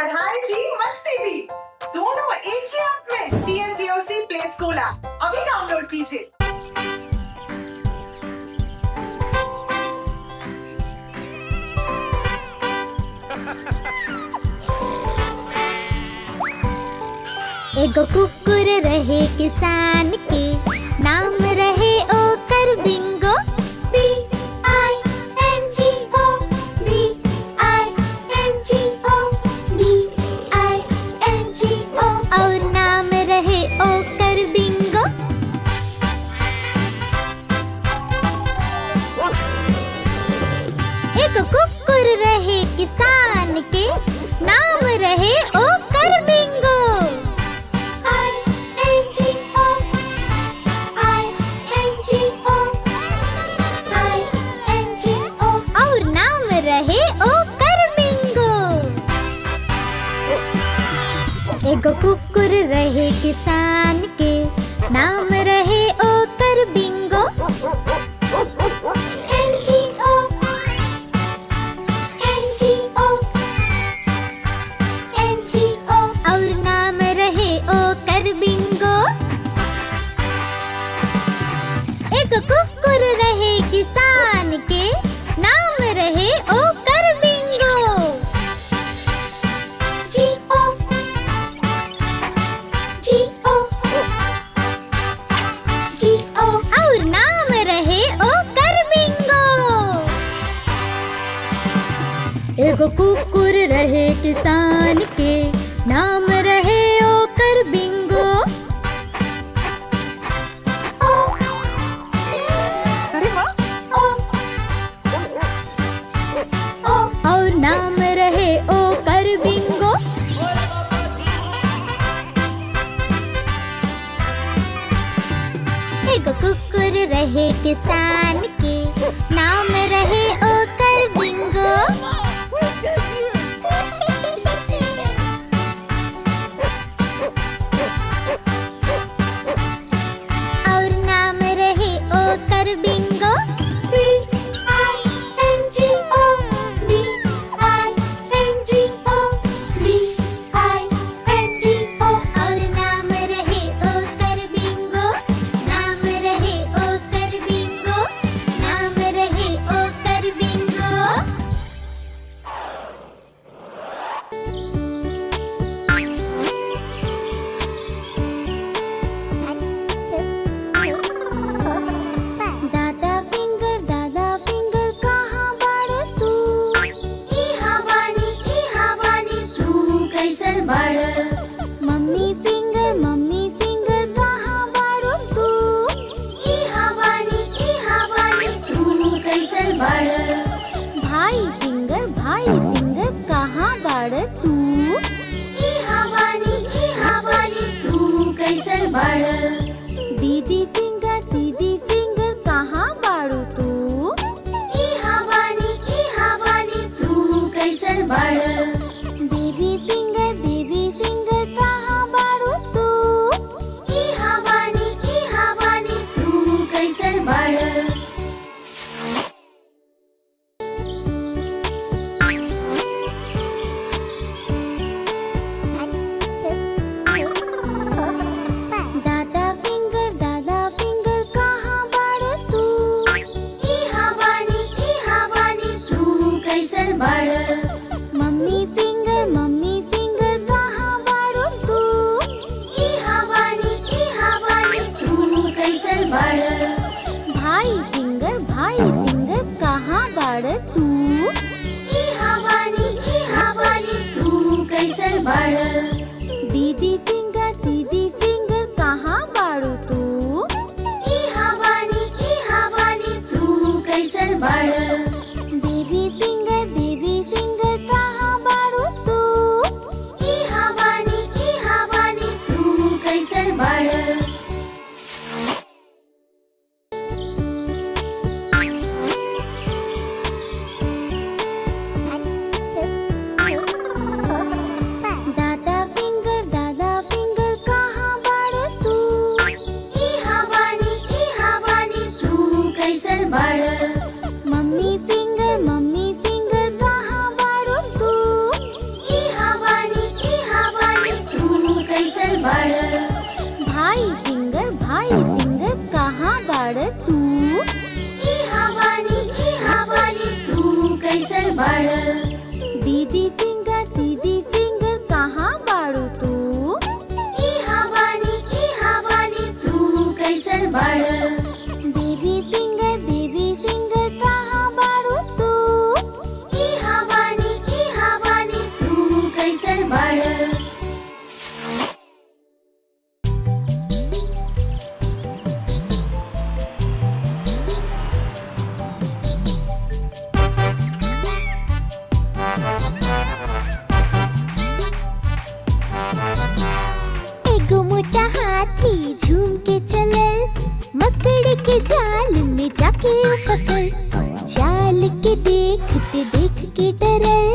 पढ़ाई भी मस्ती भी दोनों एक ही ऐप में। TNPOC प्ले स्कूल ऐप अभी डाउनलोड कीजिए। एगो कुकुर रहे किसान के, नाम रहे ओकर बिंगो। B-I-N-G-O, B-I-N-G-O, B-I-N-G-O, और नाम रहे ओकर बिंगो। एगो कुकुर रहे किसान के, नाम रहे ओकर बिंगो। एगो कुकुर रहे किसान के, नाम रहे ओकर बिंगो। N-G-O, N-G-O, N-G-O, और नाम रहे ओकर बिंगो। एगो कुकुर रहे किसान के, नाम रहे ओकर बिंगो। G-O, G-O, G-O, और नाम रहे ओकर बिंगो। एगो कुकुर रहे किसान के, नाम रहे ओकर बिंगो। और नाम रहे ओकर बिंगो। एगो कुकुर रहे किसान के, नाम रहे ओकर बिंगो। और नाम रहे ओकर बिंगो। B-I-N-G-O, B-I-N-G-O, B-I-N-G-O, और नाम रहे ओकर बिंगो। नाम रहे ओकर बिंगो, नाम रहे ओकर बिंगो। दादा फिंगर कहाँ बाड़े तू? इहाँ बानी तू कैसन बाड़? मम्मी फिंगर कहाँ बाड़ू तू? इहाँ बानी तू कैसन बाड़? भाई फिंगर कहाँ बाड़ तू? इहाँ बानी तू कैसन बाड़? दीदी फिंगर कहाँ बाड़ू तू? इहाँ बानी तू कैसन बाड़? बेबी फिंगर कहाँ बाड़ू तू? इहाँ बानी तू कैसन बाड़? दादा फिंगर कहाँ बाड़े तू? इहाँ बानी तू कैसन बाड़? मम्मी फिंगर कहाँ बाड़ू तू? इहाँ बानी तू कैसन बाड़? भाई फिंगर कहाँ बाड़े तू? इहाँ बानी तू कैसन बाड़? दीदी फिंगर कहाँ बाड़ू तू? इहाँ बानी तू कैसन बाड़? बेबी फिंगर कहाँ बाड़ू तू? इहाँ बानी तू कैसन बाड़? दादा झाड़। एगो मोटा हाथी झूम के चलल, मकड़ी के जाल में जाके ओ फसल। जाल के देखते देख के डरल,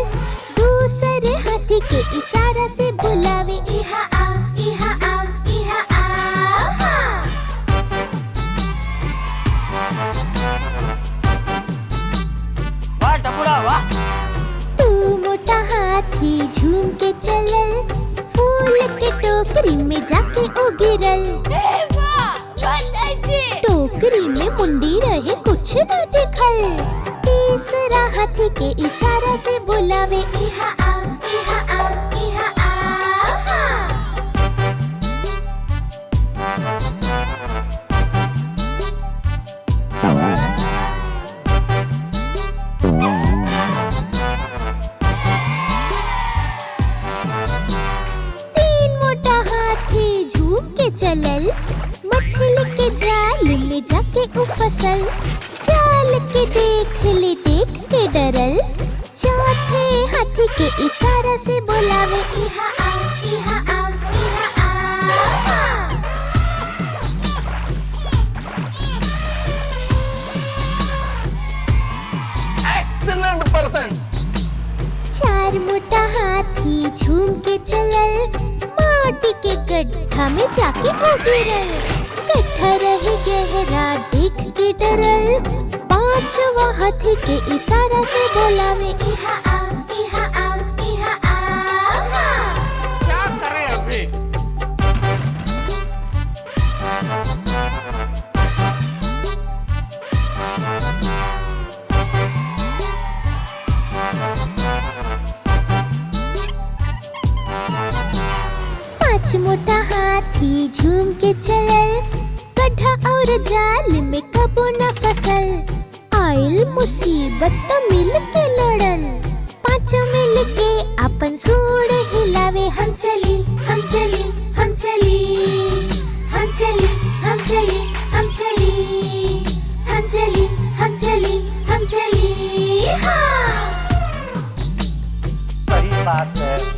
दूसरे हाथी के इशारा से बुलावे, इहा आओ, इहा आओ, इहा आओ। वाह टपुरा वाह। तू मोटा हाथी झूम के चलल, फूल के टोकरी में जाके ओ गिरल। टोकरी में मुंडी रहे कुछ न दिखल, तीसरा हाथी के इशारा से बुलावे, इहा आओ, इहा आओ, इहा आओ। तीन मोटा हाथी झूम के चलल, मछली के जाल में जाके ओ फसल। जाल के देख के डरल, चौथे हाथी के इशारा से बुलावे, इहा आओ, इहा आओ, इहा आओ। Excellent person. चार मोटा हाथी झूम के चलल, माटी के गड्ढा में जाके ओ गिरल। गड्ढा रहे गहरा देख के डरल, पांचवा हाथी के इशारा से बुलावे, इहा आओ, इहा आओ, इहा आओ। क्या करें अभी? पांच मोटा हाथी झूम के चलल, गड्ढा और जाल में कबो न फसल। आइल मुसीबत त मिल के लड़ल, पांचों मिल के अपन सूंड हिलावे, हम चली, हम चली, हम चली, हम चली, हम चली, हम चली, हम चली, हम चली, हम चली। हाँ। सही बात है।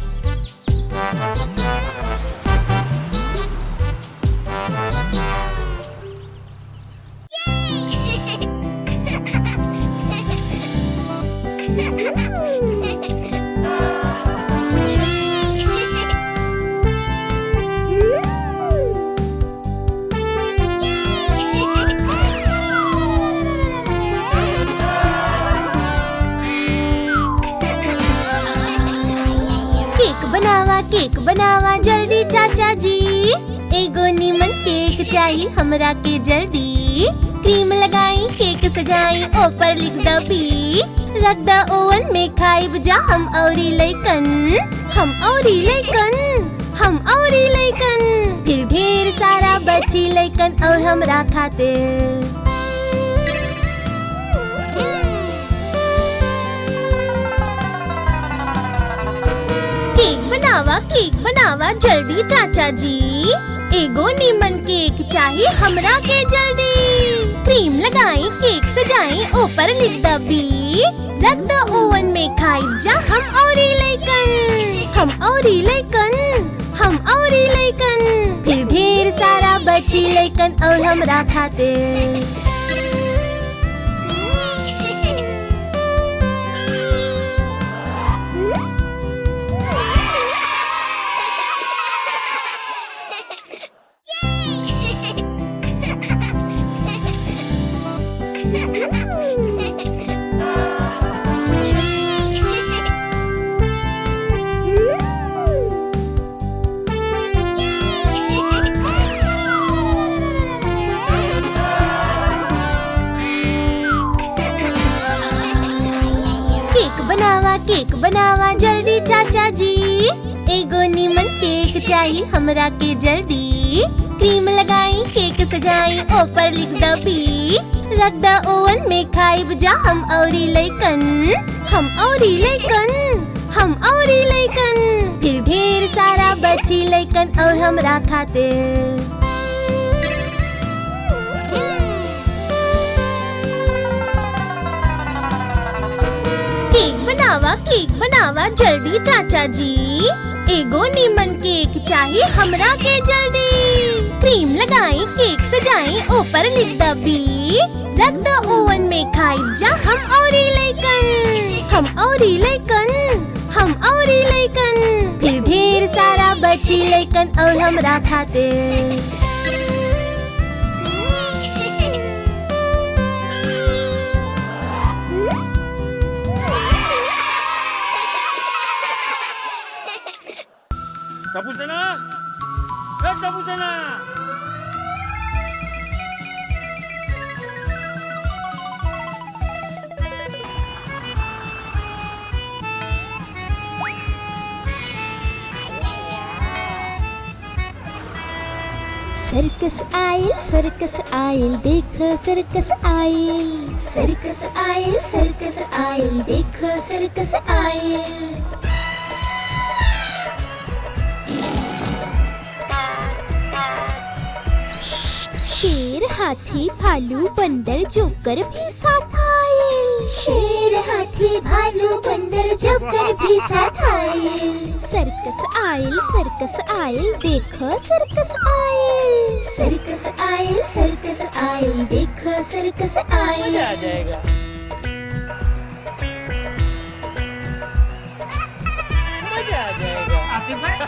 केक बनावा जल्दी चाचा जी, एगो नीमन केक चाहिए हमरा के जल्दी। क्रीम लगाई केक सजाई ऊपर लिख द पी, रख द ओवन में खाइब जा हम औरी लइकन, हम औरी लइकन, हम औरी लइकन। फिर ढेर सारा बची लइकन और हमरा खातिर। केक बनावा जल्दी चाचा जी, एगो नीमन केक चाहिए हमरा के जल्दी। क्रीम लगाई केक सजाई ऊपर लिख द बी, रख द ओवन में खाई जा हम औरी लइकन, हम औरी लइकन, हम औरी लइकन। फिर ढेर सारा बची लइकन और हमरा खातिर। केक बनावा जल्दी चाचा जी, एगो नीमन केक चाहिए हमरा के जल्दी। क्रीम लगाई केक सजाई ऊपर लिख द पी, रख द ओवन में खाइब जा हम औरी लइकन, हम औरी लइकन, हम औरी लइकन। फिर ढेर बची लइकन और हमरा खातिर। केक बनावा जल्दी चाचा जी। एगो नीमन केक चाहिए हमरा के जल्दी। क्रीम लगाई केक सजाई ऊपर लिख द बी। रख द ओवन में खाई जा हम औरी लइकन। फिर ढेर सारा बची लइकन और हमरा खातिर। टपू सेना, टपू सेना। सर्कस आइल देखो सर्कस आइल। सर्कस आइल देखो सर्कस आइल। शेर हाथी भालू बंदर जोकर भी साथ आए। शेर हाथी भालू बंदर जोकर भी साथ आए। सर्कस आइल देखो सर्कस आइल। सर्कस आइल देखो सर्कस आइल। आ जाएगा। मजा आ जाएगा। आसिफ भाई।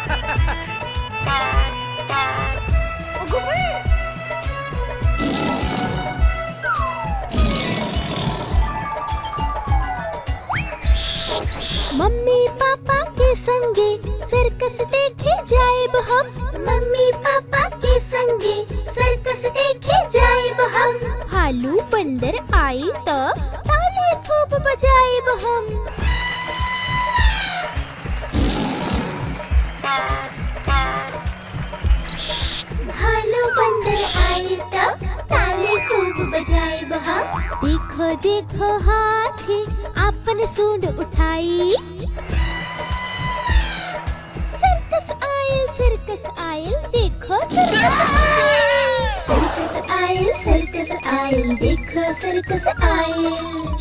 मम्मी पापा के संगे सर्कस देखे जाएब हम। मम्मी पापा के संगे सर्कस देखे जाएब हम। भालू बंदर आई तो ताली खूब बजाएब हम। भालू बंदर आई तो ताली खूब बजाएब हम। देखो देखो हाथी आपन सूंड उठाई। सर्कस आइल देखो सर्कस आइल देखो सर्कस आइल।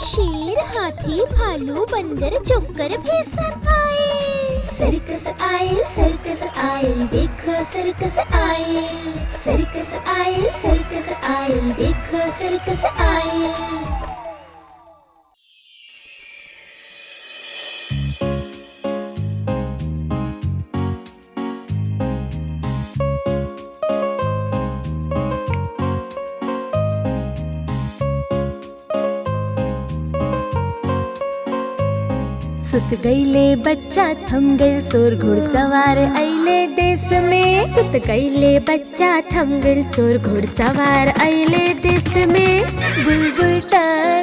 शेर हाथी भालू बंदर जोकर भी साथ आए। सर्कस आइल देखो सर्कस आइल। सर्कस आइल देखो सर्कस आइल। सुत गईले बच्चा थम गइल सोर घुड़सवार अइले देश में। सुत गईले बच्चा थम गइल सोर घुड़सवार अइले देश में। बुलबुल त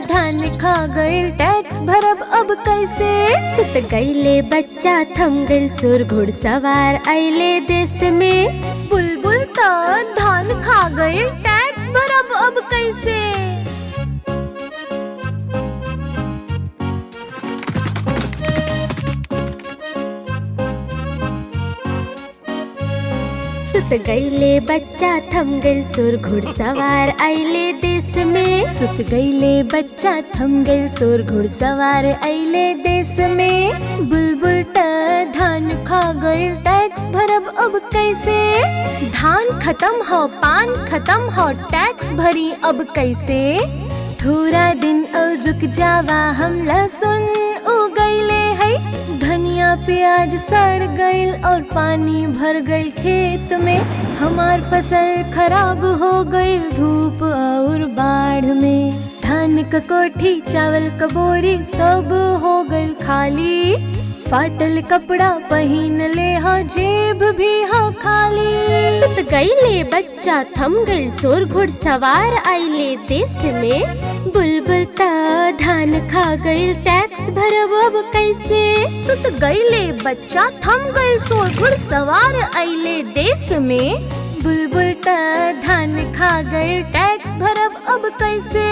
धान खा गइल टैक्स भरब अब कैसे। सुत गईले बच्चा थम गइल सोर घुड़सवार अइले देश में। बुलबुल त धान खा गइल टैक्स भरब अब कैसे। सुत गईले बच्चा थम गइल सोर घुड़सवार अइले देश में। सुत गईले बच्चा थम गइल सोर घुड़सवार अइले देश में। बुलबुल त धान खा गइल टैक्स भरब अब कैसे। धान खत्म हो पान खत्म हो टैक्स भरी अब कैसे। थोड़ा दिन और रुक जावा हम लहसुन उगैले है। धनिया प्याज सड़ गइल और पानी भर गइल खेत में। हमार फसल खराब हो गइल धूप और बाढ़ में। धान क कोठी चावल क बोरी सब हो गइल खाली। फाटल कपड़ा पहिन ले हो जेब भी हो खाली। सुत गईले बच्चा थम गइल सोर घुड़सवार अइले देश में। बुलबुल त धान खा गइल टैक्स भरब अब कैसे। सुत गईले बच्चा थम गइल सोर घुड़सवार अइले देश में। बुलबुल त धान खा गइल टैक्स भरब अब कैसे।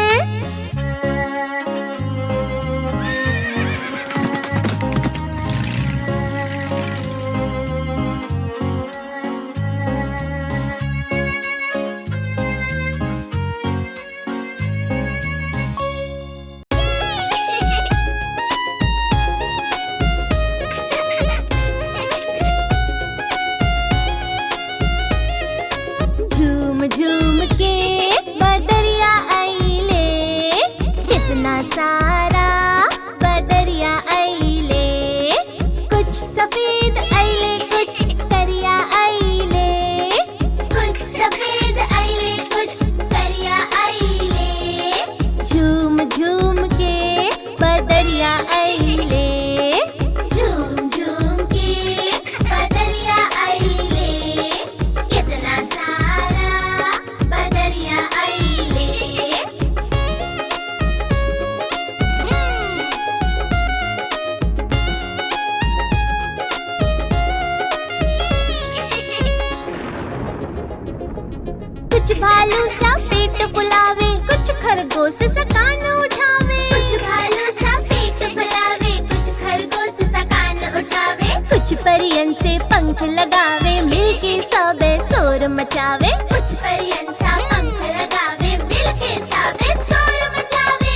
कुछ भालू सा पेट फुलावे, कुछ खरगोश सा कान उठावे। कुछ भालू सा पेट फुलावे, कुछ खरगोश सा कान उठावे। कुछ परियन से पंख लगावे, मिलके सबे शोर मचावे। कुछ परियन सा पंख लगावे, मिलके सबे शोर मचावे।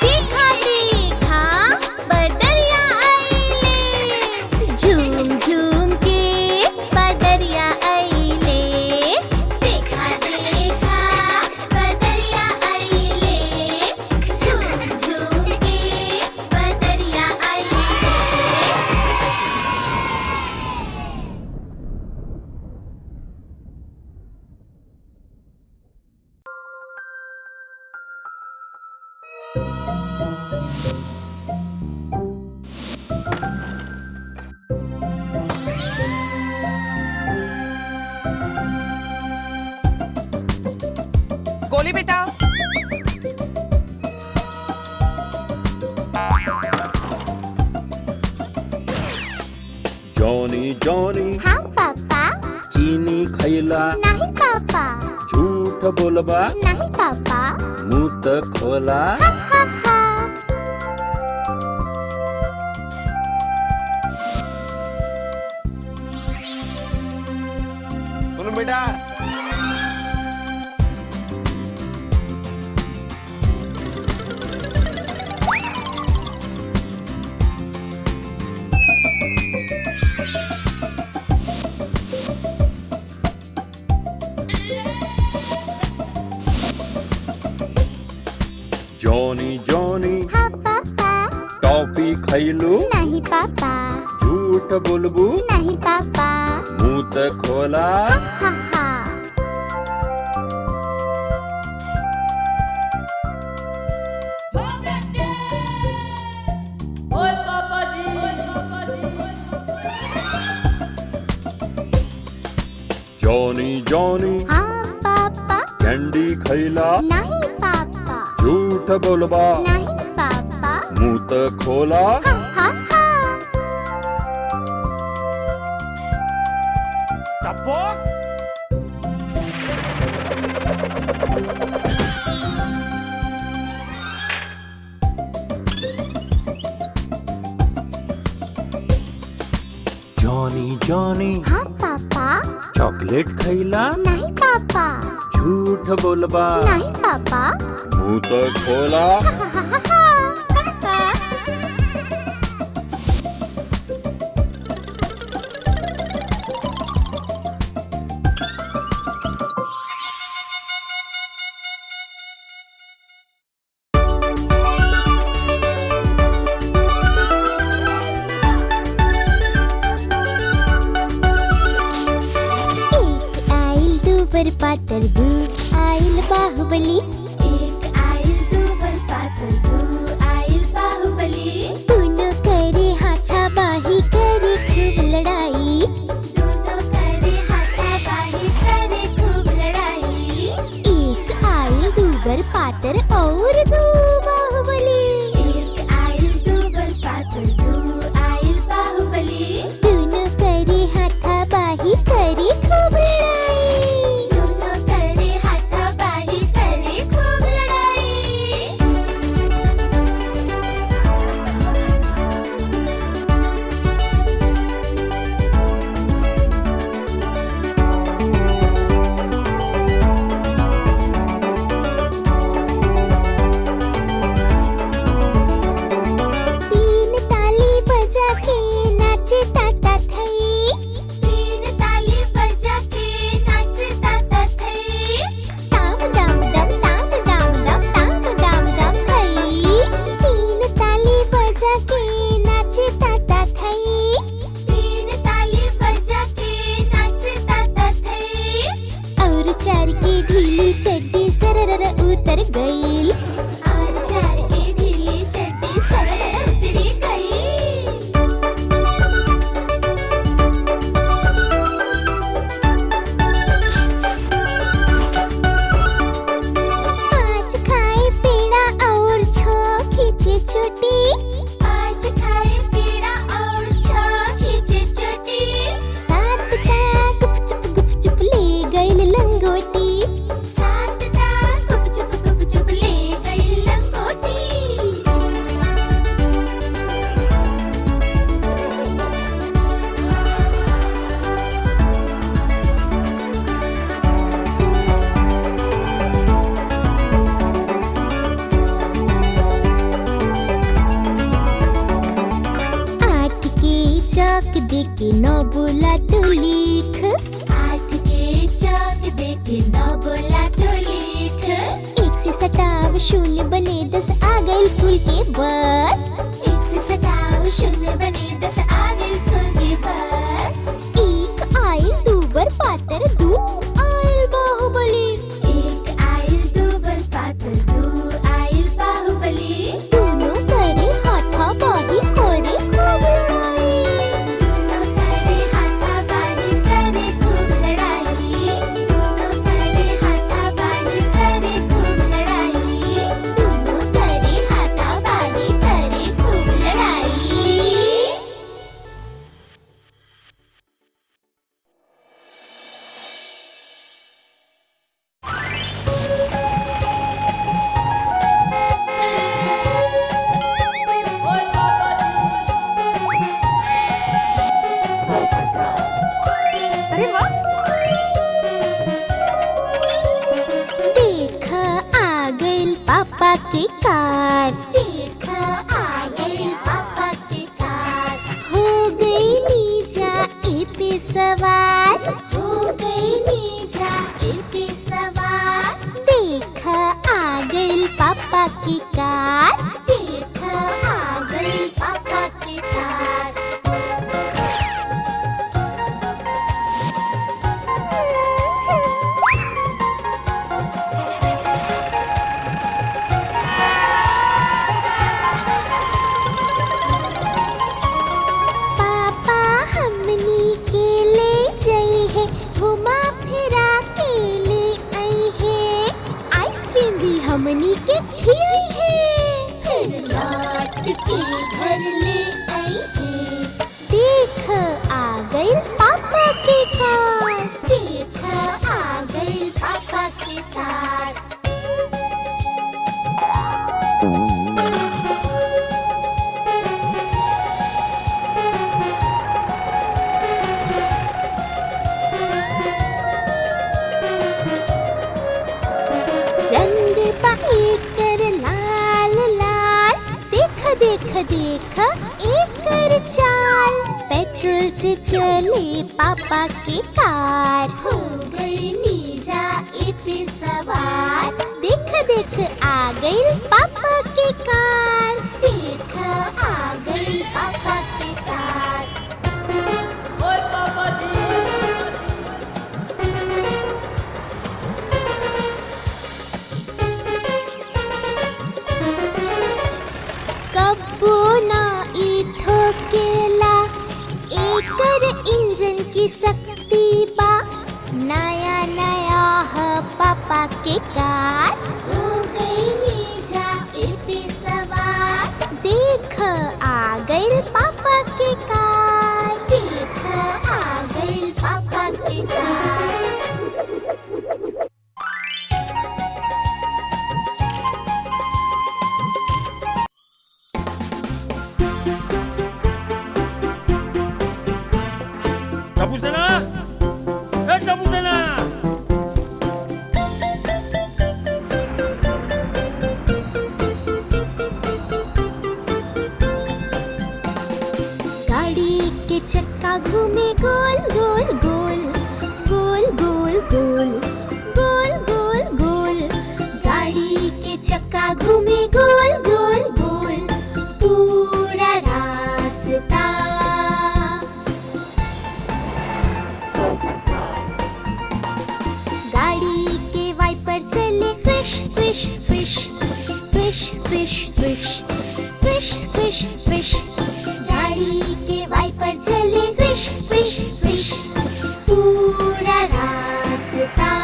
देखा देखा बदरिया आइले, झूम झूम के बदरिया आइले। देखा देखा बदरिया आइले, झूम झूम के बदरिया आइले। गोली बेटा। जॉनी जॉनी हाँ पापा। चीनी खैला, नहीं पापा। झूठ बोलबा, नहीं पापा। मुंह त खोला। हा हा हा। सुनो बेटा, जॉनी जॉनी हाँ पापा। टॉफी खैलू, नहीं पापा। झूठ बोलबू, नहीं पापा। मुंह त खोला। हा हा। जॉनी जॉनी हाँ पापा। कैंडी खैला, नहीं पापा। झूठ बोलबा, नहीं पापा। मुंह त खोला। हा हा हा। चप्पो। जॉनी जॉनी हाँ पापा। चॉकलेट खैला, नहीं पापा। झूठ बोलबा, नहीं पापा। मुंह त खोला। हा हा हा हा। पर पातर दू आइल बाहुबली। एक आइल दू पर पातर दू आइल बाहुबली। दोनों करे हाथा बाही करे खूब लड़ाई। दोनों करे हाथा बाही करे खूब लड़ाई। एक आइल दू पर पातर और दू बाहुबली। एक आइल दू पर पातर दू आइल बाहुबली। दोनों करे हाथा बाही करे खूब लड़ाई। चड्डी सरर उतर गई। और चार की ढीली चड्डी सरर उतरी गई। पाँच खाए पेड़ा और छो खींचे चोटी। पाँच खाए पेड़ा और छो खींचे चोटी। सात का गुपचुप ले चाक दे के 9 बोला तो लिख। 8 के चाक दे के 9 बोला तो लिख। 1 से सटाव 0 बने 10 आ गए स्कूल के बस। 1 से सटाव 0 बने 10 आ गए स्कूल के बस। 1 आइल 2 बर पातर 2 आइल बाहुबली। 1 आइल 2 बर पातर 2 आइल बाहुबली। दोनों करे हाथापाई करे खूब लड़ाई। दोनों करे हाथापाई करे खूब लड़ाई। दोनों करे हाथापाई करे खूब लड़ाई। दोनों करे हाथापाई करे खूब लड़ाई। देखा आ गइल पापा के कार। देखा आ गइल पापा के कार। हो गई नीजा ए पे सवार। हो गई नीजा ए पे सवार। देखा आ गइल पापा की कार। देखा आ गइल पापा की कार। पापा हमनी के ले जाई है घुमा फिरा के ले आई है। आइसक्रीम भी हमनी के खिलाई है। फिर लौट के घर ले आई है। देख आ गई पापा की कार। देख आ गई पापा की कार। रंग पाई कर लाल लाल। देख देख देख एक कर चाल। पेट्रोल से चले पापा की कार। हो गई नीजा ए पे सवार। देख देख आ गई पापा की कार। देख आ गई पापा की कार। ओए पापा जी। कब्बो ना ई ठोकेला। एकर इंजन की शक्ति बा। नया नया है पापा के कार। हो गई नीजा ए पे सवार। देख आ गई पापा के कार। देख आ गई पापा के कार। Tapusana! Tapusana! गाड़ी के चक्का घूमे गोल गोल गोल। गोल गोल गोल गोल गोल गोल। गाड़ी के चक्का घूमे गोल गोल गोल। पूरा रास्ता। गाड़ी के वाइपर चले swish swish swish swish swish swish swish swish swish. गाड़ी के वाइपर चले स्विश स्विश स्विश। पूरा रास्ता।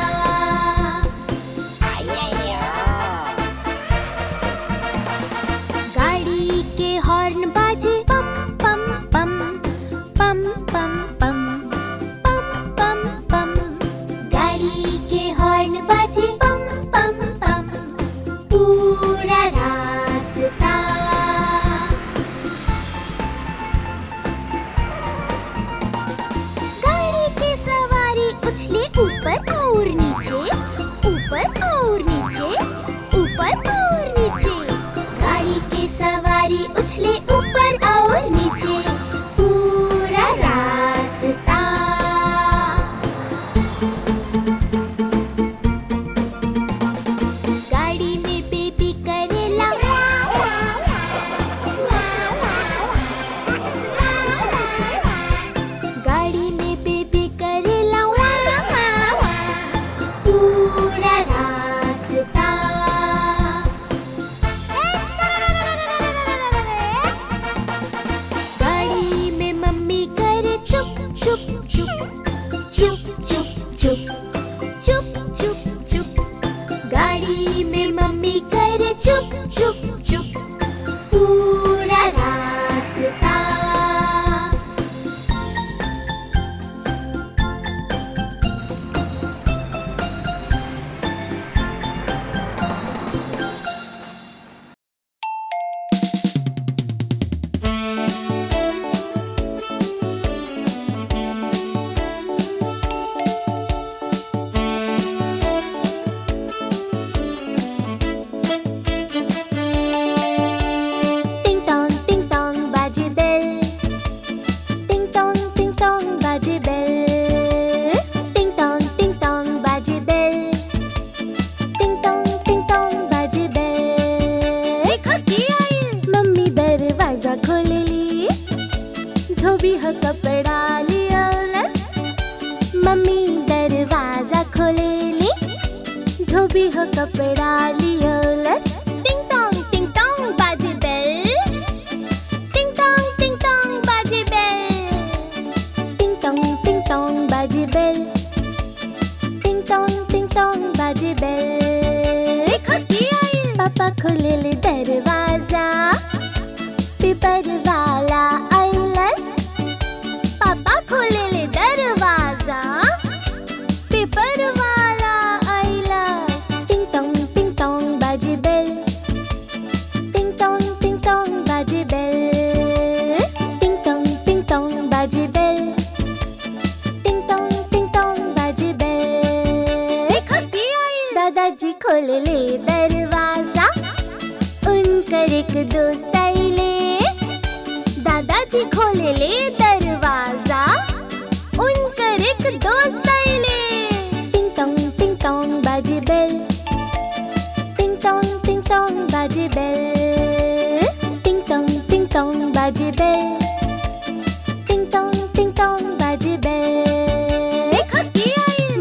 चुप चुप चुप चुप चुप चुप चुप चुप चुप गाड़ी में मम्मी करे चुप चुप चुप पूरा रास्ता टिंग टोंग बाजे बेल टिंग टोंग बाजे बेल टिंग टोंग बाजे बेल टिंग टोंग बाजे बेल मम्मी दरवाजा खोलेली धोबी ह कपड़ा लियावलस मम्मी दरवाजा खोलेली धोबी ह कपड़ा लियावलस टिंग टोंग बाजे बेल टिंग टोंग बाजे बेल टिंग टोंग बाजे बेल टिंग टोंग बाजे बेल पापा खोलेले दरवाजा पेपर वाला आइलस पापा खोलेले दरवाजा पेपर वाला आइलस टिंग टोंग बाजे बेल टिंग टोंग बाजे बेल टिंग टोंग बाजे बेल टिंग टोंग बाजे बेल दादाजी खोलेले दरवाजा उनकर एक दोस्त आइले दादाजी खोलेले दरवाजा उनकर एक दोस्त आइले टिंग टोंग बाजे बेल टिंग टोंग बाजे बेल टिंग टोंग बाजे बेल टिंग टोंग बाजे बेल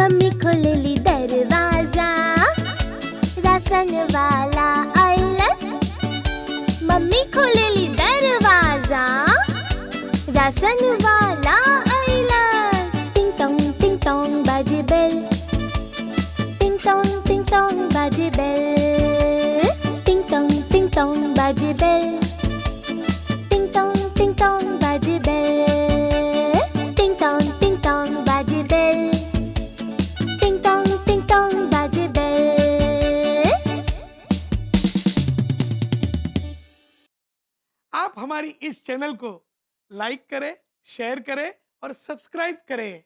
मम्मी खोलेली दरवाजा राशन वाला आइलस मम्मी खोलेली दरवाजा राशन वाला आइलस टिंग टोंग बाजे बेल टिंग टोंग बाजे बेल टिंग टोंग बाजे बेल टिंग टोंग बाजे बेल टिंग टोंग बाजे बेल टिंग टोंग बाजे बेल आप हमारी इस चैनल को लाइक करें, शेयर करें और सब्सक्राइब करें।